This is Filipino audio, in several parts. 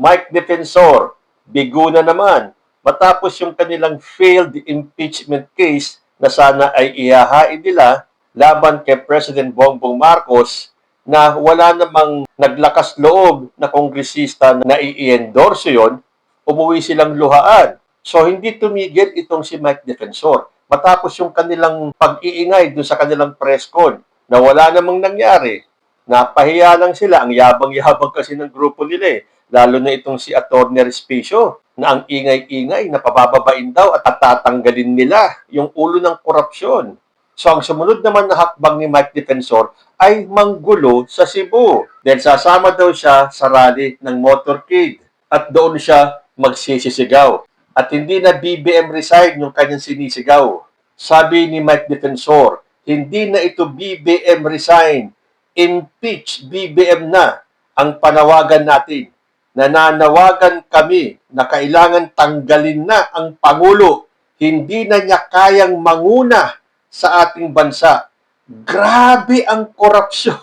Mike Defensor, bigo na naman. Matapos yung kanilang failed impeachment case na sana ay ihahain nila laban kay President Bongbong Marcos na wala namang naglakas loob na kongresista na i-endorse yon, umuwi silang luhaan. So hindi tumigil itong si Mike Defensor. Matapos yung kanilang pag-iingay doon sa kanilang press con na wala namang nangyari, napahiya lang sila. Ang yabang-yabang kasi ng grupo nila eh. Lalo na itong si Atty. Respicio na ang ingay-ingay na pabababain daw at tatanggalin nila yung ulo ng korupsyon. So ang sumunod naman na hakbang ni Mike Defensor ay manggulo sa Cebu dahil sasama daw siya sa rally ng motorcade at doon siya magsisisigaw. At hindi na BBM resign yung kanyang sinisigaw. Sabi ni Mike Defensor, hindi na ito BBM resign, impeach BBM na ang panawagan natin. Nananawagan kami na kailangan tanggalin na ang Pangulo. Hindi na niya kayang manguna sa ating bansa. Grabe ang korupsyon.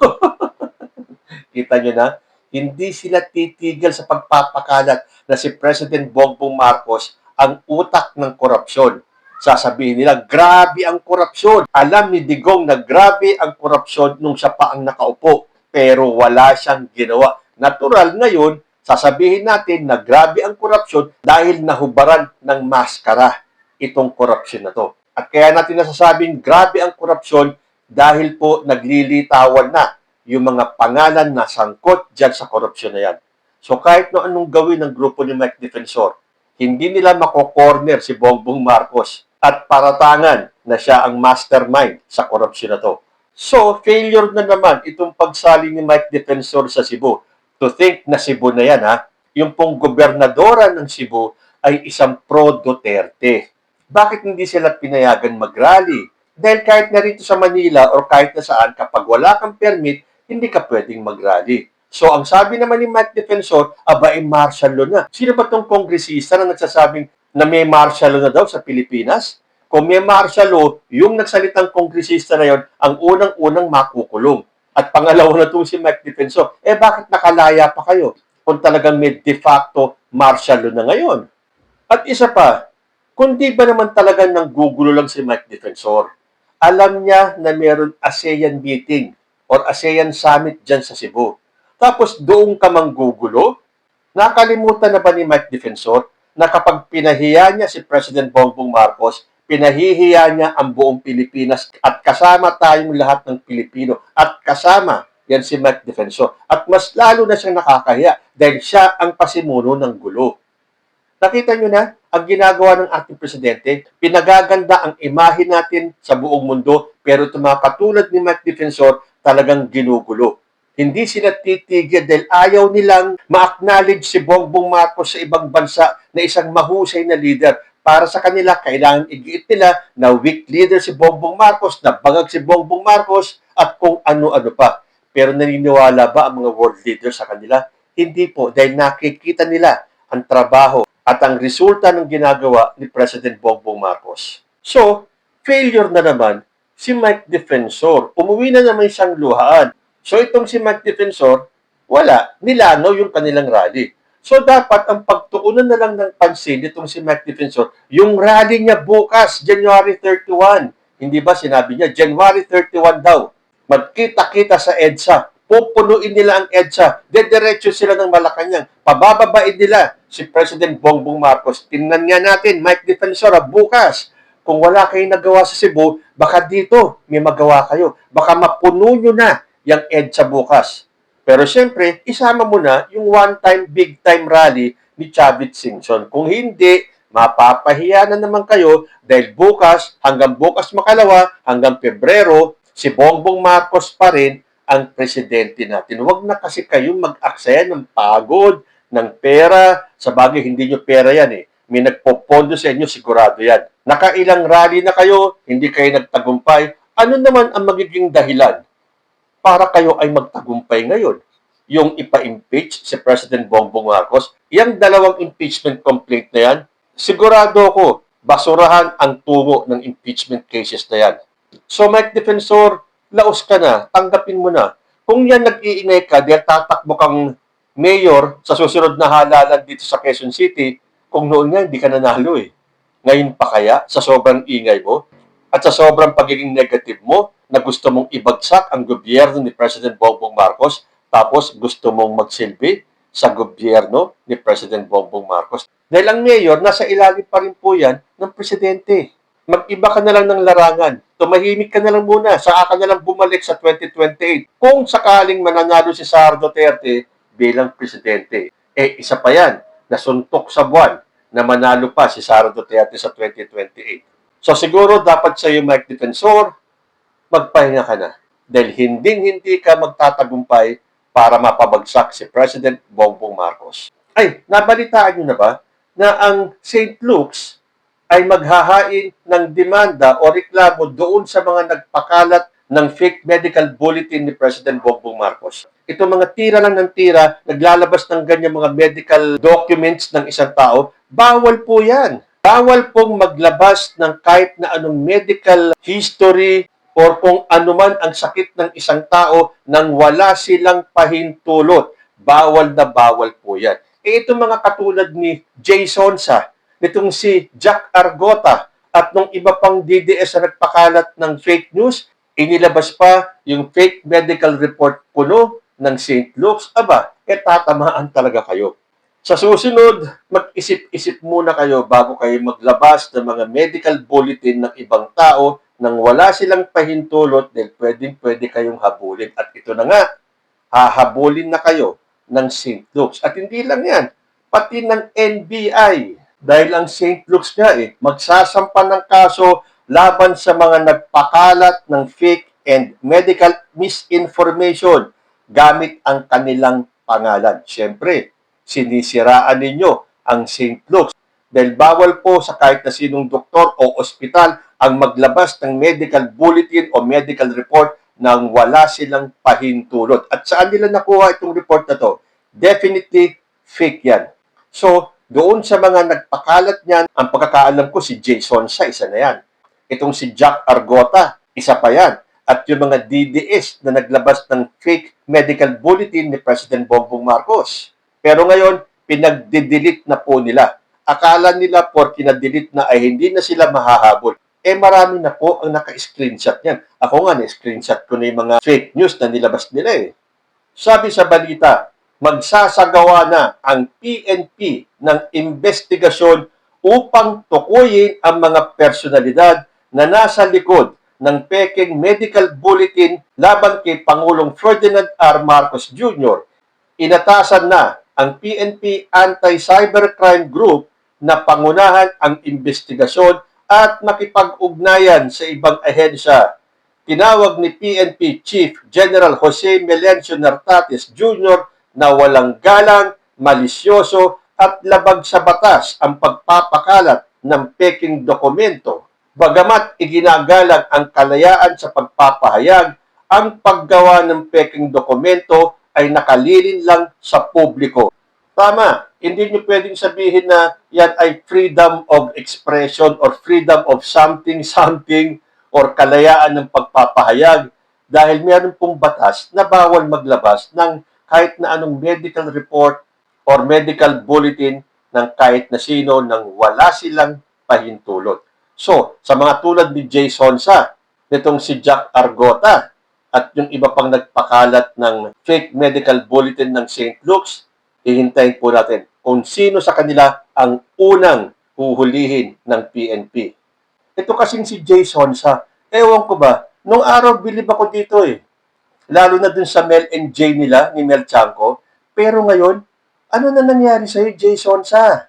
Kita nyo na? Hindi sila titigil sa pagpapakalat na si President Bongbong Marcos ang utak ng korupsyon. Sasabihin nila, grabe ang korupsyon. Alam ni Digong na grabe ang korupsyon nung siya pa ang nakaupo. Pero wala siyang ginawa. Natural ngayon, sasabihin natin na grabe ang korupsyon dahil nahubaran ng maskara itong korupsyon na to. At kaya natin nasasabing grabe ang korupsyon dahil po naglilitawan na yung mga pangalan na sangkot dyan sa korupsyon na yan. So kahit no anong gawin ng grupo ni Mike Defensor, hindi nila mako-corner si Bongbong Marcos at paratangan na siya ang mastermind sa korupsyon na to. So, failure na naman itong pagsali ni Mike Defensor sa Cebu. To think na Cebu na yan, ha? Yung pong gobernadora ng Cebu ay isang pro-Duterte. Bakit hindi sila pinayagan mag-rally? Dahil kahit na rito sa Manila or kahit na saan, kapag wala kang permit, hindi ka pwedeng mag-rally. So, ang sabi naman ni Mike Defensor, aba, martial law na. Sino ba itong kongresista na nagsasabing na may martial law na daw sa Pilipinas? Kung may martial law, yung nagsalitang kongresista na yon ang unang-unang makukulong. At pangalawa na itong si Mike Defensor, bakit nakalaya pa kayo kung talagang may de facto martial law na ngayon? At isa pa, kundi ba naman talaga nang gugulo lang si Mike Defensor? Alam niya na meron ASEAN meeting or ASEAN summit dyan sa Cebu. Tapos doon ka manggugulo? Nakalimutan na ba ni Mike Defensor na kapag pinahiya niya si President Bongbong Marcos, pinahihiya niya ang buong Pilipinas at kasama tayong lahat ng Pilipino at kasama yan si Mike Defensor. At mas lalo na siyang nakakahiya dahil siya ang pasimuno ng gulo. Nakita nyo na ang ginagawa ng ating presidente, pinagaganda ang imahe natin sa buong mundo pero itong mga katulad ni Mike Defensor talagang ginugulo. Hindi sila titigil dahil ayaw nilang ma-acknowledge si Bongbong Marcos sa ibang bansa na isang mahusay na leader. Para sa kanila, kailangan igiit nila na weak leader si Bongbong Marcos, na bangag si Bongbong Marcos, at kung ano-ano pa. Pero naniniwala ba ang mga world leaders sa kanila? Hindi po, dahil nakikita nila ang trabaho at ang resulta ng ginagawa ni President Bongbong Marcos. So, failure na naman si Mike Defensor. Umuwi na naman siyang luhaan. So itong si Mike Defensor, wala, nilanaw yung kanilang rally. So dapat ang pagtuunan na lang ng pansin itong si Mike Defensor, yung rally niya bukas, January 31. Hindi ba sinabi niya, January 31 daw, magkita-kita sa EDSA, pupunuin nila ang EDSA, dediretso sila ng Malacanang, pabababain nila si President Bongbong Marcos. Tingnan nga natin, Mike Defensor, bukas, kung wala kayong nagawa sa Cebu, baka dito may magawa kayo. Baka mapuno nyo na yung EDSA bukas. Pero siyempre, isama mo na yung one-time, big-time rally ni Chavit Singson. Kung hindi, mapapahiya na naman kayo dahil bukas, hanggang bukas makalawa, hanggang Pebrero, si Bongbong Marcos pa rin ang presidente natin. Huwag na kasi kayong mag-aksaya ng pagod, ng pera. Sa bagay, hindi nyo pera yan eh. May nagpopondo sa inyo, sigurado yan. Nakailang rally na kayo, hindi kayo nagtagumpay. Ano naman ang magiging dahilan para kayo ay magtagumpay ngayon? Yung ipa-impeach si President Bongbong Marcos, yung dalawang impeachment complaint na yan, sigurado ko, basurahan ang tungo ng impeachment cases na yan. So, Mike Defensor, laos ka na, tanggapin mo na. Kung yan nag-iingay ka, dahil tatakbo kang mayor sa susunod na halalan dito sa Quezon City kung noon nga hindi ka nanalo eh. Ngayon pa kaya sa sobrang ingay mo at sa sobrang pagiging negative mo na gusto mong ibagsak ang gobyerno ni President Bongbong Marcos tapos gusto mong magsilbi sa gobyerno ni President Bongbong Marcos. Dahil ang mayor, nasa ilalim pa rin po yan ng presidente. Mag-iba ka na lang ng larangan. Tumahimik ka na lang muna. Saka ka na lang bumalik sa 2028. Kung sakaling mananalo si Sara Duterte bilang presidente. Eh, isa pa yan. Nasuntok sa buwan na manalo pa si Sara Duterte sa 2028. So siguro dapat sa iyo, Mike Defensor, magpahinga ka na. Dahil hindi ka magtatagumpay para mapabagsak si President Bongbong Marcos. Ay, nabalitaan nyo na ba na ang St. Luke's ay maghahain ng demanda o reklamo doon sa mga nagpakalat ng fake medical bulletin ni President Bongbong Marcos. Ito mga tira lang ng tira, naglalabas ng ganyan mga medical documents ng isang tao, bawal po yan. Bawal pong maglabas ng kahit na anong medical history or kung anuman ang sakit ng isang tao nang wala silang pahintulot. Bawal na bawal po yan. Eh itong mga katulad ni Jason Sa, nitong si Jack Argota at nung iba pang DDS na nagpakalat ng fake news, inilabas pa yung fake medical report puno ng St. Luke's. Aba, tatamaan talaga kayo. Sa susunod, mag-isip-isip muna kayo bago kayo maglabas ng mga medical bulletin ng ibang tao nang wala silang pahintulot dahil pwede kayong habulin. At ito na nga, hahabulin na kayo ng St. Luke's. At hindi lang yan, pati ng NBI. Dahil ang St. Luke's nga magsasampa ng kaso laban sa mga nagpakalat ng fake and medical misinformation gamit ang kanilang pangalan. Siyempre, sinisiraan ninyo ang St. Luke's dahil bawal po sa kahit na sinong doktor o ospital ang maglabas ng medical bulletin o medical report nang wala silang pahintulot. At saan nila nakuha itong report na to? Definitely fake yan. So, doon sa mga nagpakalat niyan, ang pagkakaalam ko si Jason Sa, isa na yan. Itong si Jack Argota, isa pa yan. At yung mga DDS na naglabas ng fake medical bulletin ni President Bongbong Marcos. Pero ngayon, pinagdidelete na po nila. Akala nila porke na-delete na ay hindi na sila mahahabol. Marami na po ang naka-screenshot niyan. Ako nga, na-screenshot ko na yung mga fake news na nilabas nila Sabi sa balita, magsasagawa na ang PNP ng investigasyon upang tukuyin ang mga personalidad na nasa likod ng peking medical bulletin laban kay Pangulong Ferdinand R. Marcos Jr. Inatasan na ang PNP Anti-Cybercrime Group na pangunahan ang investigasyon at makipag-ugnayan sa ibang ahensya. Tinawag ni PNP Chief General Jose Melencio Nartates Jr. na walang galang, malisyoso at labag sa batas ang pagpapakalat ng peking dokumento. Bagamat iginagalang ang kalayaan sa pagpapahayag, ang paggawa ng peking dokumento ay nakalilin lang sa publiko. Tama, hindi nyo pwedeng sabihin na yan ay freedom of expression or freedom of something or kalayaan ng pagpapahayag dahil meron pong batas na bawal maglabas ng kahit na anong medical report or medical bulletin ng kahit na sino nang wala silang pahintulot. So, sa mga tulad ni Jason Sa, nitong si Jack Argota, at yung iba pang nagpakalat ng fake medical bulletin ng St. Luke's, hihintayin po natin kung sino sa kanila ang unang huhulihin ng PNP. Ito kasing si Jason Sa, ewan ko ba, nung araw bilib ako dito lalo na dun sa Mel and Jay nila, ni Mel Chanco. Pero ngayon, ano na nangyari sa'yo, Jason Sa?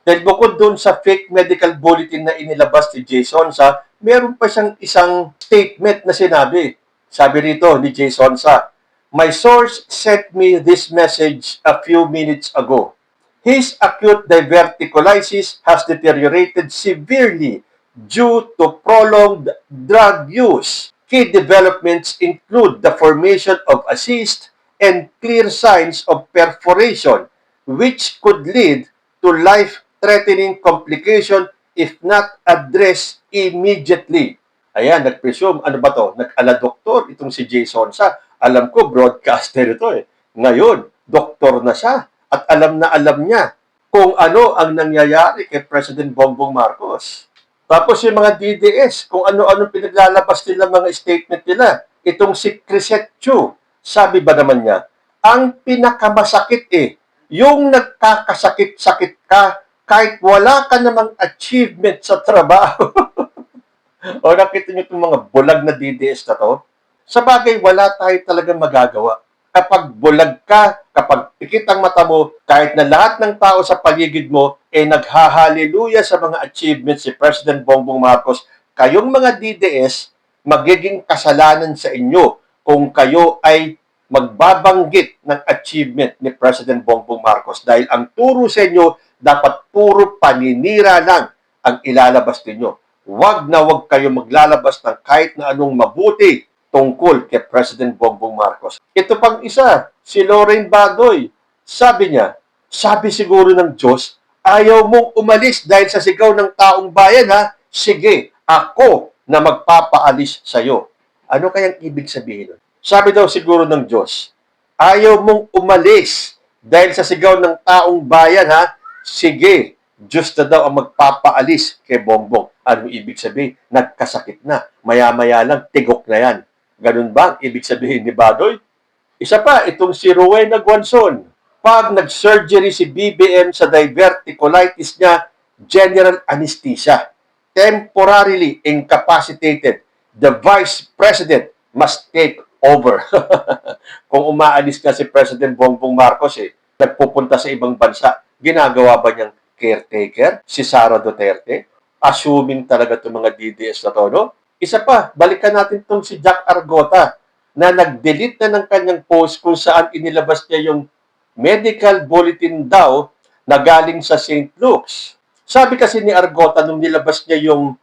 Dahil bukod dun sa fake medical bulletin na inilabas ni Jason Sa, meron pa siyang isang statement na sinabi. Sabi rito ni Jason Sa, "My source sent me this message a few minutes ago. His acute diverticulitis has deteriorated severely due to prolonged drug use. Key developments include the formation of a cyst and clear signs of perforation, which could lead to life-threatening complication if not addressed immediately." Ayan, nag-presume, ano ba to? Nag-ala doktor itong si Jason Sa. Alam ko, broadcaster ito Ngayon, doktor na siya at na alam niya kung ano ang nangyayari kay President Bongbong Marcos. Tapos yung mga DDS, kung ano-ano pinaglalabas nila mga statement nila. Itong si Crisette Chu, sabi ba naman niya, ang pinakamasakit yung nagkakasakit-sakit ka kahit wala ka namang achievement sa trabaho. O nakita niyo itong mga bulag na DDS na to? Sa bagay, wala tayo talagang magagawa. Kapag bulag ka, kapag pikit ang mata mo, kahit na lahat ng tao sa paligid mo naghahaleluya sa mga achievements si President Bongbong Marcos, kayong mga DDS, magiging kasalanan sa inyo kung kayo ay magbabanggit ng achievement ni President Bongbong Marcos dahil ang turo sa inyo dapat puro paninira lang ang ilalabas ninyo. Wag na wag kayo maglalabas ng kahit na anong mabuti tungkol kay President Bongbong Marcos. Ito pang isa, si Lorraine Bagoy. Sabi niya, sabi siguro ng Diyos, ayaw mong umalis dahil sa sigaw ng taong bayan ha? Sige, ako na magpapaalis sa iyo. Ano kayang ibig sabihin nun? Sabi daw siguro ng Diyos, ayaw mong umalis dahil sa sigaw ng taong bayan ha? Sige, Diyos na daw ang magpapaalis kay Bongbong. Ano ibig sabihin? Nagkasakit na. Maya-maya lang, tigok na yan. Ganun ba ang ibig sabihin ni Badoy? Isa pa, itong si Rowena Guanzon. Pag nag-surgery si BBM sa diverticulitis niya, general anesthesia. Temporarily incapacitated. The Vice President must take over. Kung umaalis na si President Bongbong Marcos, nagpupunta sa ibang bansa, ginagawa ba niyang caretaker? Si Sara Duterte? Assuming talaga itong mga DDS na to, no? Isa pa, balikan natin itong si Jack Argota na nag-delete na ng kanyang post kung saan inilabas niya yung medical bulletin daw na galing sa St. Luke's. Sabi kasi ni Argota nung nilabas niya yung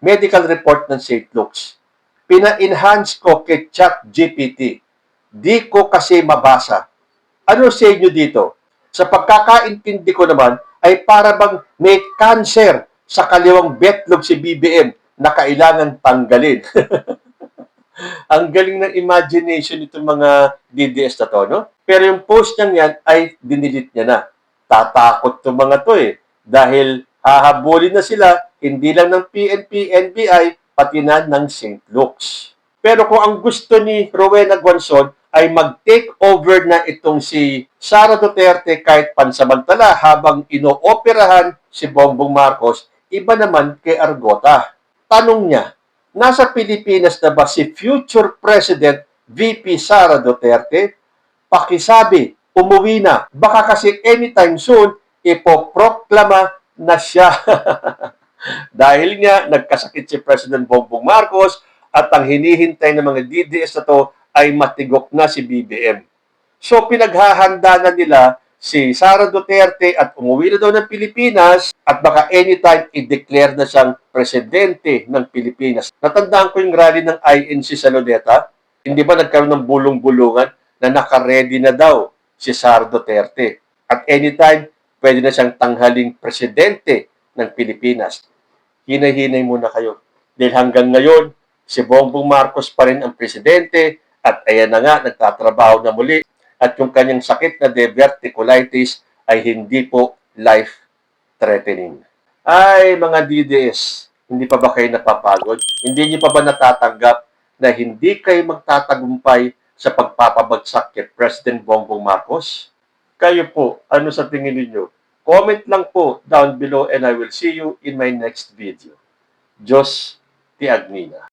medical report ng St. Luke's, pina-enhance ko kay ChatGPT. Di ko kasi mabasa. Ano sa inyo dito? Sa pagkakaintindi ko naman, ay para bang may cancer sa kaliwang betlog si BBM na kailangan tanggalin. Ang galing ng imagination nitong mga DDS na to, no? Pero yung post niyang yan ay dinilit niya na. Tatakot itong mga to dahil hahabulin na sila hindi lang ng PNP, NBI, pati na ng St. Luke's. Pero kung ang gusto ni Rowena Guanzon ay mag-take over na itong si Sara Duterte kahit pansamantala habang inooperahan si Bongbong Marcos, iba naman kay Argota. Tanong niya, nasa Pilipinas na ba si future President VP Sara Duterte? Pakisabi, umuwi na. Baka kasi anytime soon, ipoproklama na siya. Dahil nga, nagkasakit si President Bongbong Marcos at ang hinihintay ng mga DDS na to ay matigok na si BBM. So, pinaghahanda na nila si Sara Duterte at umuwi na daw ng Pilipinas at baka anytime i-declare na siyang presidente ng Pilipinas. Natandaan ko yung rally ng INC sa Luneta. Hindi ba nagkaroon ng bulong-bulungan na naka-ready na daw si Sara Duterte. At anytime, pwede na siyang tanghaling presidente ng Pilipinas. Hinay-hinay muna kayo. Dahil hanggang ngayon, si Bongbong Marcos pa rin ang presidente at ayan na nga, nagtatrabaho na muli. At yung kanyang sakit na diverticulitis ay hindi po life-threatening. Ay, mga DDS, hindi pa ba kayo napapagod? Hindi niyo pa ba natatanggap na hindi kayo magtatagumpay sa pagpapabagsak kay President Bongbong Marcos? Kayo po, ano sa tingin niyo? Comment lang po down below and I will see you in my next video. Diyos ti Agnina.